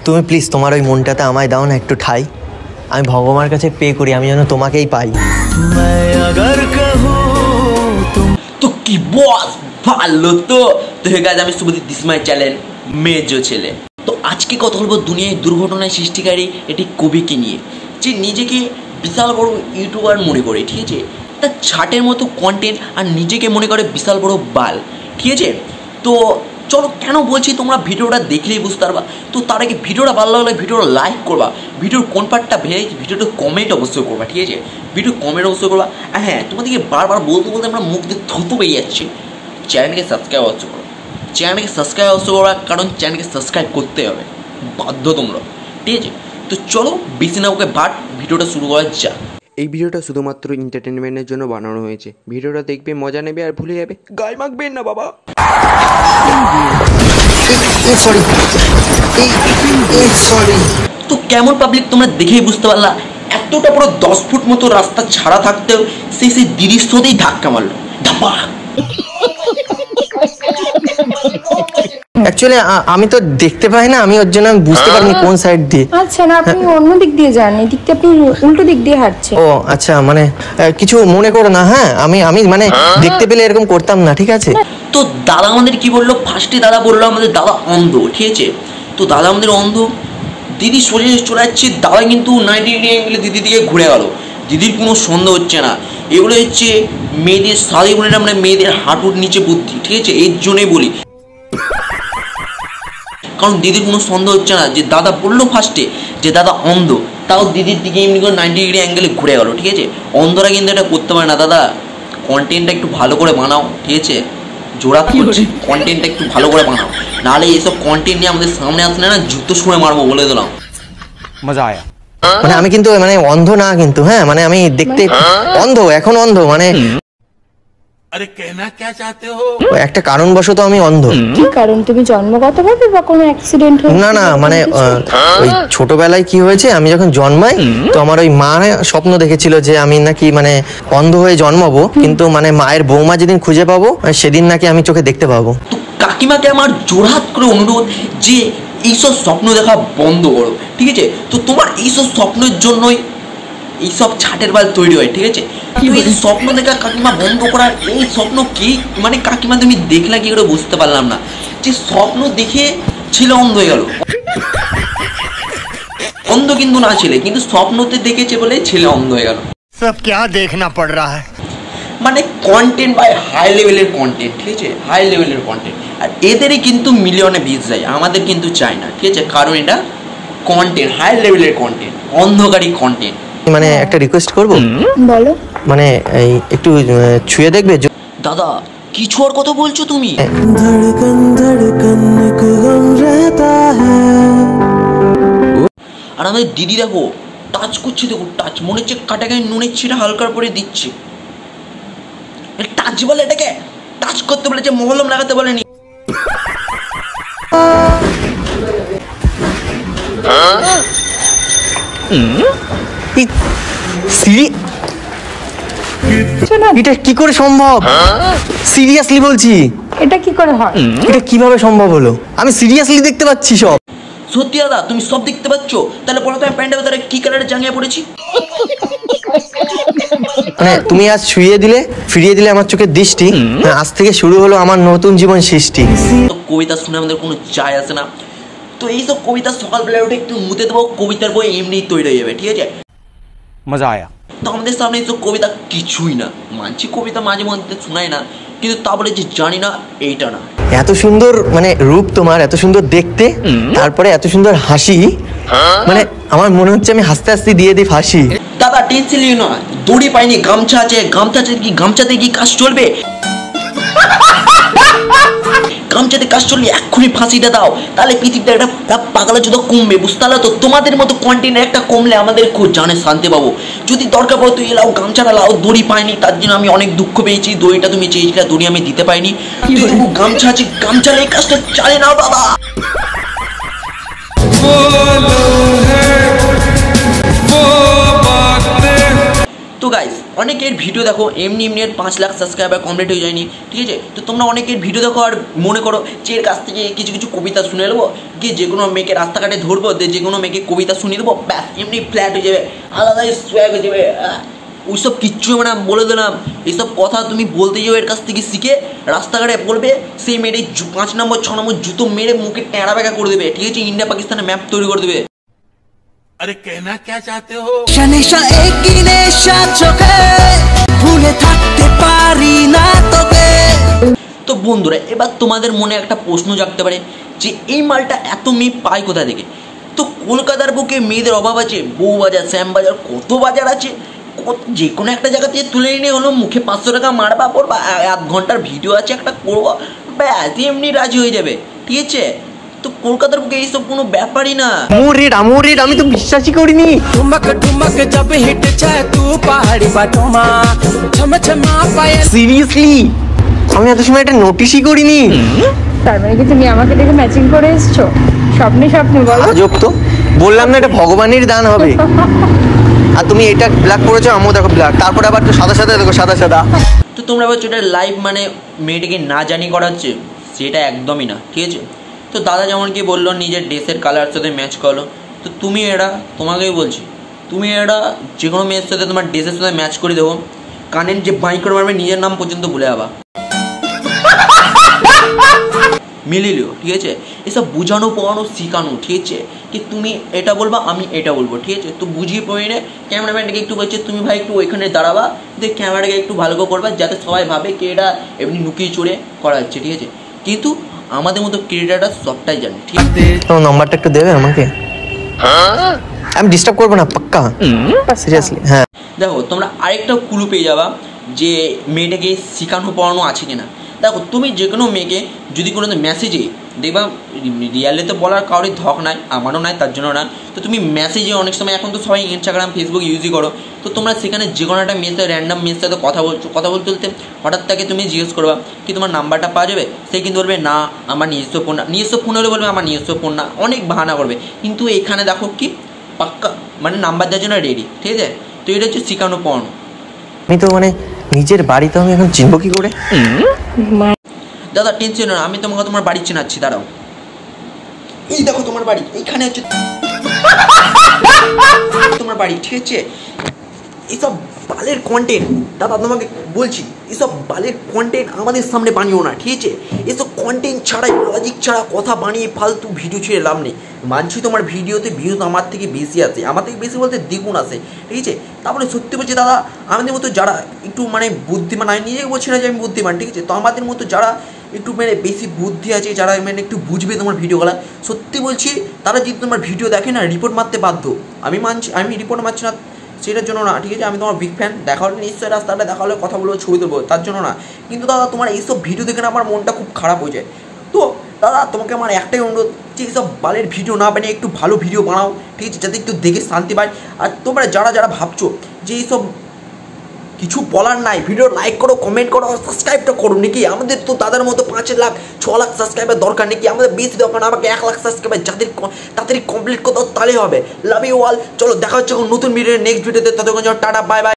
তুমি প্লিজ তোমার ওই মনটাতে আমায় দাও না একটু ঠাই, আমি ভগবানের কাছে পে করি আমি যেন তোমাকেই পাই। তো কি বস ভালো তো গাইস, আমি শুভদীপ, দিস মাই চ্যানেল মেজো ছেলে। তো আজকে কথা বলবো দুনিয়ায় দুর্ঘটনায় সৃষ্টিকারী এটি কবিকে নিয়ে, যে নিজেকে বিশাল বড় ইউটিউবার মনে করে, ঠিক আছে, তার ছাটের মতো কন্টেন্ট আর নিজেকে মনে করে বিশাল বড় বাল, ঠিক আছে। তো চলো কেন বলছি তোমরা ভিডিওটা দেখলেই বুঝতে পারবা। তো তার আগে ভিডিওটা ভালো লাগলে ভিডিওটা লাইক করবা, ভিডিওর কোন পার্টটা ভেবে ভিডিওটা কমেন্ট অবশ্যই করবা, ঠিক আছে, ভিডিও কমেন্ট অবশ্যই করবা। আর হ্যাঁ, তোমাদেরকে বারবার বলতে বলতে আমরা মুখ দিয়ে থুতু পেয়ে যাচ্ছি, চ্যানেলকে সাবস্ক্রাইব অবশ্যই করো, চ্যানেলকে সাবস্ক্রাইব অবশ্যই করবা, কারণ চ্যানেলকে সাবস্ক্রাইব করতে হবে বাধ্য তোমরা, ঠিক আছে। তো চলো বেশি না ওকে বাট ভিডিওটা শুরু করা যাক। এই ভিডিওটা শুধুমাত্র এন্টারটেনমেন্টের জন্য বানানো হয়েছে, ভিডিওটা দেখবে, মজা নেবে আর ভুলে যাবে, গায়ে মাখবেন না বাবা। তো কেমন পাবলিক তোমরা দেখেই বুঝতে পারলা, এতটা পুরো 10 ফুট মতো রাস্তা ছাড়া থাকতেও সেই দিদির সাথেই ধাক্কা মারলো, ধাপা। অ্যাকচুয়ালি আমি তো দেখতে পাই না, আমি ওর জন্য বুঝতে পারিনি কোন সাইড দিয়ে। আচ্ছা না, আপনি অন্য দিক দিয়ে যান, এদিকে আপনি উল্টো দিক দিয়ে হাঁটছেন। ও আচ্ছা, মানে কিছু মনে করো না। হ্যাঁ, আমি মানে দেখতে পেলে এরকম করতাম না, ঠিক আছে। তো দাদা আমাদের কি বললো, ফার্স্টে দাদা বললো আমাদের দাদা অন্ধ, ঠিক আছে। তো দাদা আমাদের অন্ধ, দিদি সোজা চলে যাচ্ছে, দাদা কিন্তু 90 ডিগ্রি অ্যাঙ্গেলে দিদির দিকে ঘুরে গেল, দিদির কোনো সন্দেহ হচ্ছে না। এগুলো হচ্ছে মেয়েদের সাদী বোনেরা, মানে মেয়েদের হাঁটুর নিচে বুদ্ধি, ঠিক আছে, এর জন্যই বলি, কারণ দিদির কোনো সন্দেহ হচ্ছে না যে দাদা বললো ফার্স্টে যে দাদা অন্ধ, তাও দিদির দিকে এমনি করে 90 ডিগ্রি অ্যাঙ্গেলে ঘুরে গেল, ঠিক আছে। অন্ধরা কিন্তু এটা করতে পারে না দাদা, কন্টেন্টটা একটু ভালো করে বানাও, ঠিক আছে, জোড়া করছি, কন্টেন্টটা একটু ভালো করে বানাও, নাহলে এইসব কন্টেন্ট নিয়ে আমাদের সামনে আসলে না জুতো ছুঁড়ে মারবো, বলে দিলাম। মজা আয়া। মানে আমি কিন্তু মানে অন্ধ না কিন্তু, হ্যাঁ, মানে আমি দেখতে অন্ধ, এখন অন্ধ, মানে আরে কেনা কে চাতে হো, একটা কারণবশত আমি অন্ধ। কি কারণ? তুমি জন্মগতভাবে বা কোনো অ্যাক্সিডেন্ট হয়েছে? না না, মানে ওই ছোটবেলায় কি হয়েছে, আমি যখন জন্মাই তো আমার ওই মা স্বপ্ন দেখেছিল যে আমি নাকি মানে অন্ধ হয়ে জন্মাবো, কিন্তু মানে মায়ের বৌমা যেদিন খুঁজে পাবো সেদিন নাকি আমি চোখে দেখতে পাবো। তো কাকিমাকে আমার জোরহাত করে অনুরোধ যে এইসব স্বপ্ন দেখা বন্ধ করো, ঠিক আছে। তো তোমার এইসব স্বপ্নের জন্যই এইসব ছাটের বাল তৈরি হয়, ঠিক আছে। এই স্বপ্ন দেখা কাকিমা বন্ধ করার, এই স্বপ্ন কি মানে কাকিমা তুমি দেখলা কি করে বুঝতে পারলাম না, যে স্বপ্ন দেখে ছেলে অন্ধ হয়ে গেল, অন্ধ কিন্তু না ছেলে, কিন্তু স্বপ্নতে দেখেছে বলে ছেলে অন্ধ হয়ে গেল। সব क्या देखना पड़ रहा है, মানে কন্টেন্ট বাই হাই লেভেলের কন্টেন্ট, ঠিক আছে, হাই লেভেলের কন্টেন্ট। আর এদেরই কিন্তু মিলিয়নে ভিউজ যায়, আমাদের কিন্তু চাই না, ঠিক আছে, কারণ এটা কন্টেন্ট, হাই লেভেলের কন্টেন্ট, অন্ধকারী কন্টেন্ট। মানে একটা রিকোয়েস্ট করব, বলো। মানে এই একটু ছুঁয়ে দেখবে। দাদা কিছু আর কথা বলছো তুমি? আর আমাদের দিদি দেখো টাচ করছে, দেখো টাচ, মনে হচ্ছে কাটাকায় নুনের ছিটা হালকার পরে দিচ্ছে। টাচ বলে এটাকে, টাচ করতে বলেছে, মহলম লাগাতে বলেনি। এটা কি করে সম্ভব? সিরিয়াসলি বলছি, এটা কি করে হয়? এটা কিভাবে সম্ভব হলো? আমি সিরিয়াসলি দেখতে পাচ্ছি সব। সত্যি দাদা তুমি সব দেখতে পাচ্ছ? তাহলে বলো তো আমি প্যান্টের ভেতরে কি কালারের জাঙ্গিয়া পড়েছি? মানে তুমি আজ ছুঁয়ে দিলে, ফিরিয়ে দিলে আমার চোখের দৃষ্টি, আজ থেকে শুরু হলো আমার নতুন জীবন সৃষ্টি। তো কবিতা শুনে আমাদের কোনো যায় আসে না, তো এইসব কবিতা সকালবেলা উঠে একটু মুতে দেবো, কবিতার বই এমনি তৈরি হয়ে যাবে, ঠিক আছে। মজা আয়া। তো আমাদের সামনে এইসব কবিতা কিছুই না, মানছি কবিতা মাঝে মধ্যে শোনাই না, কিন্তু তা বলে যে জানি না এইটা না। এত সুন্দর মানে রূপ তোমার, এত সুন্দর দেখতে, তারপরে এত সুন্দর হাসি, মানে আমার মনে হচ্ছে আমি হাসতে হাসতে দিয়ে দিই ফাঁসি। দাদা টেনশন নিও না, দড়ি পাইনি, গামছা আছে, গামছাতে কি কাজ চলবে? গামছাতে কাজ চললে এক্ষুনি ফাঁসিটা দাও, তাহলে পৃথিবীতে একটা পাগলা যুদ্ধ কমবে, বুঝতে পারলে তো। তোমাদের মতো কন্টেন্ট একটা কমলে আমাদের খুব জানে শান্তি পাবো। যদি দরকার পড়ে তুই লাও, গামছাটা লাও, দড়ি পাইনি তার জন্য আমি অনেক দুঃখ পেয়েছি, দড়িটা তুমি চেয়েছিলে, দড়ি আমি দিতে পাইনি, গামছা আছে, গামছা নিয়ে কাজটা চালিয়ে নাও বাবা। তো গাইস অনেকের ভিডিও দেখো এমনি এমনি 5 লাখ সাবস্ক্রাইবার কমপ্লিট হয়ে যায়নি, ঠিক আছে? তো তোমরা অনেকের ভিডিও দেখো আর মনে করো যে এর কাছ থেকে কিছু কিছু কবিতা শুনে নেবো, গিয়ে যে কোনো মেয়েকে রাস্তাঘাটে ধরবো, যে কোনো মেয়েকে কবিতা শুনিয়ে দেবো, ব্যাস এমনি ফ্ল্যাট হয়ে যাবে, আলাদাই সোয়াগ হয়ে যাবে। ওইসব কিচ্ছু মানে বলে দিলাম, এইসব কথা তুমি বলতে যাও এর কাছ থেকে শিখে, রাস্তাঘাটে বলবে, সেই মেয়েটি 5 নম্বর 6 নম্বর জুতো মেরে মুখে টেঁড়া বেঁকা করে দেবে, ঠিক আছে? ইন্ডিয়া পাকিস্তানের ম্যাপ তৈরি করে দেবে। अरे कहना क्या चाहते हो? নেশা একই নেশা চোখে ভুলে থাকতে পারি না তোকে। তো বন্ধুরা, এবার তোমাদের মনে একটা প্রশ্ন জাগতে পারে যে এই মালটা এত মেয়ে পায় কোথা থেকে? তো কলকাতার বুকে মেয়েদের অভাব আছে, বউবাজার, শ্যামবাজার, কত বাজার আছে, যে কোনো একটা জায়গা থেকে তুলে নিয়ে হলো, মুখে 500 টাকা মারবা পড়বা, 1 ঘন্টার ভিডিও আছে একটা করবো, ব্যাস এমনি রাজি হয়ে যাবে, ঠিক আছে? তো কলকাতার বুকে এইসব কোনো ব্যাপারই না। আমুরেড আমি তো বিশ্বাসই করিনি। ठुमक ठुमक जब हिट जाए तू पहाड़ी बाटों मा छम छमा पाए। সিরিয়াসলি আমি এত সময় এটা নোটিশই করিনি। তার মানে কি তুমি আমাকে দেখে ম্যাচিং করে এসছো? স্বপ্নে স্বপ্নে বলো। আজব তো, বললাম না এটা ভগবানের দান হবে। আর তুমি এটা ব্ল্যাক করেছো, আমিও দেখো ব্ল্যাক, তারপরে আবার তো সাদা সাদা দেখো, সাদা সাদা। তো তোমরা বলছো এটা লাইভ মানে মেয়েটিকে না জানি করাচ্ছে, সেটা একদমই না, ঠিক আছে? তো দাদা যেমন কি বললো নিজের ড্রেসের কালার সাথে ম্যাচ করলো, তো তুমি এটা, তোমাকেই বলছি, তুমি এটা যে কোনো মেয়ের সাথে তোমার ড্রেসের সাথে ম্যাচ করে দেবো, কানের যে বাইক করে মারবে নিজের নাম পর্যন্ত ভুলে যাবা, মিলিলিও, ঠিক আছে? এসব বুঝানো পড়ানো শেখানো, ঠিক আছে? কি তুমি এটা বলবা, আমি এটা বলবো, ঠিক আছে? তো বুঝিয়ে পড়ে নে, ক্যামেরাম্যানটাকে একটু বলছে তুমি ভাই একটু ওইখানে দাঁড়াবা, যে ক্যামেরাটাকে একটু ভালো করে করবা, যাতে সবাই ভাবে কি এটা এমনি লুকিয়ে চড়ে করা হচ্ছে, ঠিক আছে? কিন্তু আমাদের মতো ক্রিয়েটাররা সবটাই জানে, ঠিক আছে? তোমার নাম্বারটা একটু দেবে আমাকে? আমি ডিস্টার্ব করবো না, পাক্কা, সিরিয়াসলি। হ্যাঁ দেখো তোমরা আরেকটা ক্লু পেয়ে যাবা যে মেয়েটাকে শেখানো পড়ানো আছে কিনা। দেখো তুমি যে কোনো মেয়েকে যদি কোনো মেসেজে দেখবা, রিয়ালে তো বলার কারোর ধক নাই, আমারও নাই, তার জন্য না, তো তুমি মেসেজে অনেক সময়, এখন তো সবাই ইনস্টাগ্রাম ফেসবুক ইউজই করো, তো তোমরা সেখানে যে কোনো একটা মেয়ের সাথে র্যান্ডাম মেয়ের সাথে কথা বলতে বলতে হঠাৎ তাকে তুমি জিজ্ঞেস করবা কি তোমার নাম্বারটা পাওয়া যাবে, সে কিন্তু বলবে না আমার নিজস্ব ফোন না, নিজস্ব ফোন হলে বলবে আমার নিজস্ব ফোন না, অনেক বাহানা করবে। কিন্তু এখানে দেখো কি পাক্কা মানে নাম্বার দেওয়ার জন্য রেডি, ঠিক আছে? তো এটা হচ্ছে শেখানো পড়ানো। আমি তো মানে নিজের বাড়ি তো আমি এখন চিনবো কি করে? দাদা টেনশন না, আমি তোমাকে তোমার বাড়ি চেনাচ্ছি, দাঁড়াও। এই দেখো তোমার বাড়ি এইখানে হচ্ছে তোমার বাড়ি, ঠিক আছে? এইসব বালের কন্টেন্ট দাদা তোমাকে বলছি, এসব বালের কন্টেন্ট আমাদের সামনে বানিও না, ঠিক আছে? এসব কন্টেন্ট ছাড়াই লজিক ছাড়া কথা বানিয়ে ফালতু ভিডিও ছেড়ে লাভ নেই। মানছি তোমার ভিডিওতে ভিউজ আমার থেকে বেশি আছে, আমার থেকে বেশি বলতে দ্বিগুণ আছে, ঠিক আছে? তারপরে সত্যি বলছি দাদা, আমাদের মতো যারা একটু মানে বুদ্ধিমান, আমি নিজেকে বলছি না যে আমি বুদ্ধিমান, ঠিক আছে? তো আমাদের মতো যারা একটু মানে বেশি বুদ্ধি আছে, যারা মানে একটু বুঝবে তোমার ভিডিওগুলো, সত্যি বলছি তারা যদি তোমার ভিডিও দেখে না রিপোর্ট মারতে বাধ্য। আমি মানছি আমি রিপোর্ট মারছি না সেটার জন্য না, ঠিক আছে? আমি তোমার বিগ ফ্যান, দেখা হলে নিশ্চয়ই রাস্তাটা দেখা হলে কথা বলবো, ছবি তুলবো, তার জন্য না। কিন্তু দাদা তোমার এইসব ভিডিও দেখে না আমার মনটা খুব খারাপ হয়ে যায়। তো দাদা তোমাকে আমার একটাই অনুরোধ যে এইসব বালের ভিডিও না বানিয়ে একটু ভালো ভিডিও বানাও, ঠিক আছে? যাতে একটু দেখে শান্তি পায়। আর তোমরা যারা যারা ভাবছো যে এইসব কিছু বলার নাই, ভিডিও লাইক করো, কমেন্ট করো, সাবস্ক্রাইবটা করো নাকি? আমাদের তো দাদার মতো 5 লাখ 6 লাখ সাবস্ক্রাইবার দরকার নাকি? আমাদের বেশি দরকার না, আমাকে 1 লাখ সাবস্ক্রাইবার যাদের তাড়াতাড়ি কমপ্লিট করতে তাহলে হবে। Love you all. চলো দেখা হচ্ছে নতুন ভিডিও নেক্সট ভিডিওতে, ততক্ষণ টাটা বাই বাই।